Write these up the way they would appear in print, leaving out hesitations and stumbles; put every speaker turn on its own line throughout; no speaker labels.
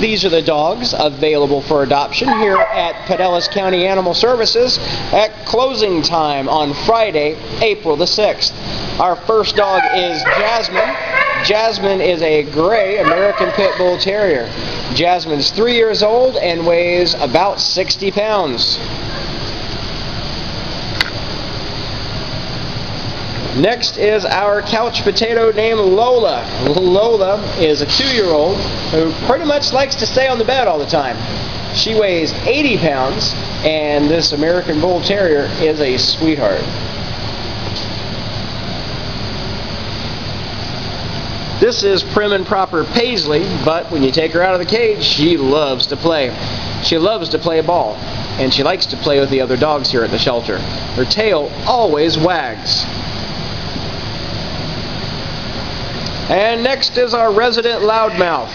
These are the dogs available for adoption here at Pinellas County Animal Services at closing time on Friday, April the 6th. Our first dog is Jasmine. Jasmine is a gray American Pit Bull Terrier. Jasmine's 3 years old and weighs about 60 pounds. Next is our couch potato named Lola. Lola is a 2-year-old who pretty much likes to stay on the bed all the time. She weighs 80 pounds, and this American Bull Terrier is a sweetheart. This is prim and proper Paisley, but when you take her out of the cage, she loves to play. She loves to play ball, and she likes to play with the other dogs here at the shelter. Her tail always wags. And next is our resident loudmouth.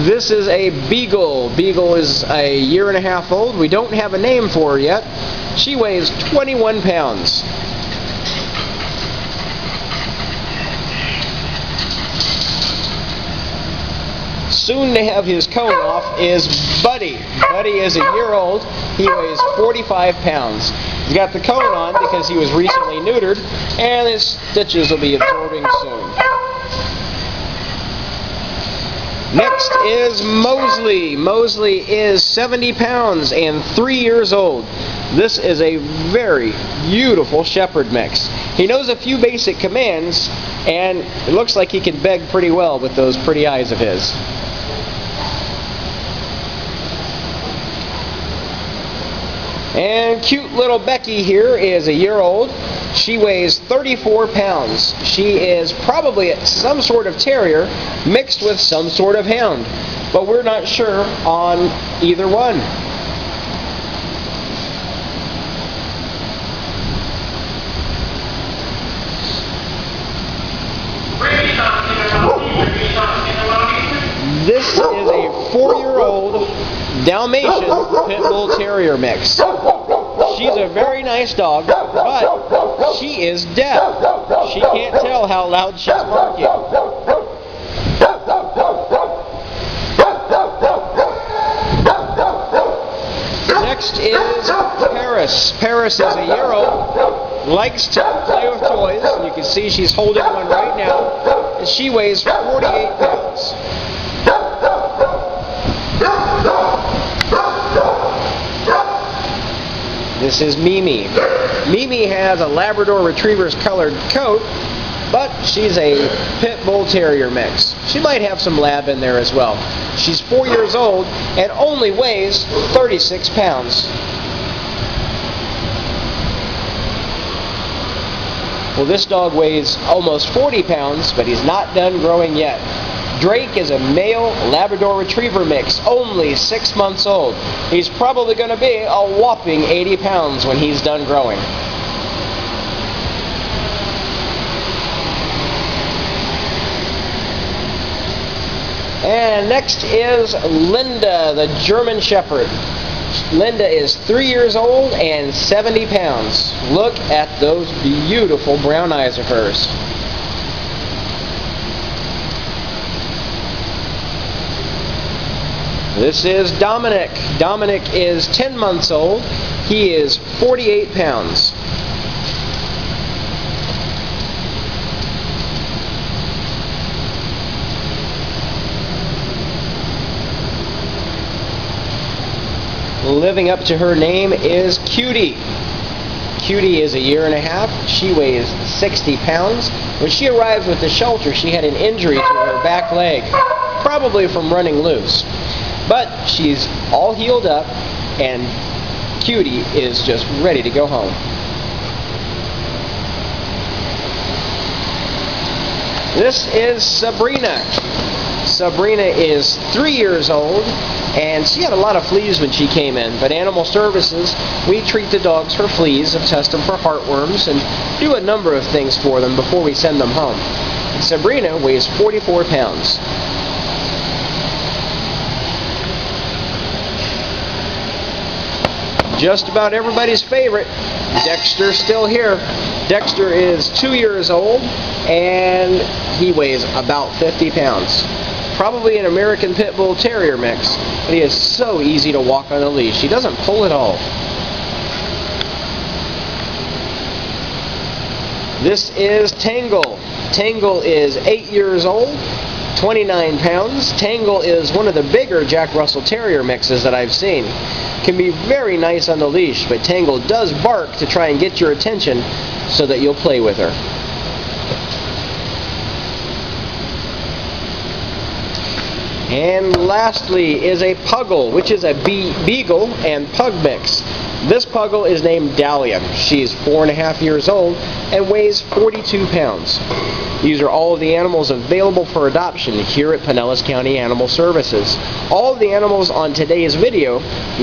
This is a Beagle. Beagle is a 1.5 years old. We don't have a name for her yet. She weighs 21 pounds. Soon to have his coat off is Buddy. Buddy is a 1 year old. He weighs 45 pounds. He's got the coat on because he was recently neutered, and his stitches will be absorbing soon. Next is Mosley. Mosley is 70 pounds and 3 years old. This is a very beautiful shepherd mix. He knows a few basic commands, and it looks like he can beg pretty well with those pretty eyes of his. And cute little Becky here is a 1 year old. She weighs 34 pounds. She is probably some sort of terrier mixed with some sort of hound, but we're not sure on either one. This is a 4-year-old Dalmatian Pit Bull Terrier mix. She's a very nice dog, but she is deaf. She can't tell how loud she's barking. Next is Paris. Paris is a 1 year old, likes to play with toys, and you can see she's holding one right now, and she weighs 48 pounds. This is Mimi. Mimi has a Labrador Retriever's colored coat, but she's a Pit Bull Terrier mix. She might have some Lab in there as well. She's 4 years old and only weighs 36 pounds. Well, this dog weighs almost 40 pounds, but he's not done growing yet. Drake is a male Labrador Retriever mix, only 6 months old. He's probably going to be a whopping 80 pounds when he's done growing. And next is Linda, the German Shepherd. Linda is 3 years old and 70 pounds. Look at those beautiful brown eyes of hers. This is Dominic. Dominic is 10 months old. He is 48 pounds. Living up to her name is Cutie. Cutie is a 1.5 years. She weighs 60 pounds. When she arrived with the shelter, she had an injury to her back leg, probably from running loose. But she's all healed up, and Cutie is just ready to go home. This is Sabrina. Sabrina is 3 years old, and she had a lot of fleas when she came in, but Animal Services, we treat the dogs for fleas and test them for heartworms and do a number of things for them before we send them home. And Sabrina weighs 44 pounds. Just about everybody's favorite, Dexter's still here. Dexter is 2 years old, and he weighs about 50 pounds. Probably an American Pit Bull Terrier mix, but he is so easy to walk on a leash. He doesn't pull at all. This is Tangle. Tangle is 8 years old, 29 pounds. Tangle is one of the bigger Jack Russell Terrier mixes that I've seen. Can be very nice on the leash, but Tangle does bark to try and get your attention so that you'll play with her. And lastly is a Puggle, which is a Beagle and Pug mix. This Puggle is named Dahlia. She's 4.5 years old and weighs 42 pounds. These are all of the animals available for adoption here at Pinellas County Animal Services. All of the animals on today's video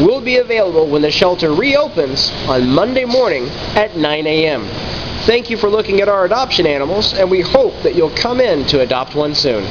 will be available when the shelter reopens on Monday morning at 9 a.m. Thank you for looking at our adoption animals, and we hope that you'll come in to adopt one soon.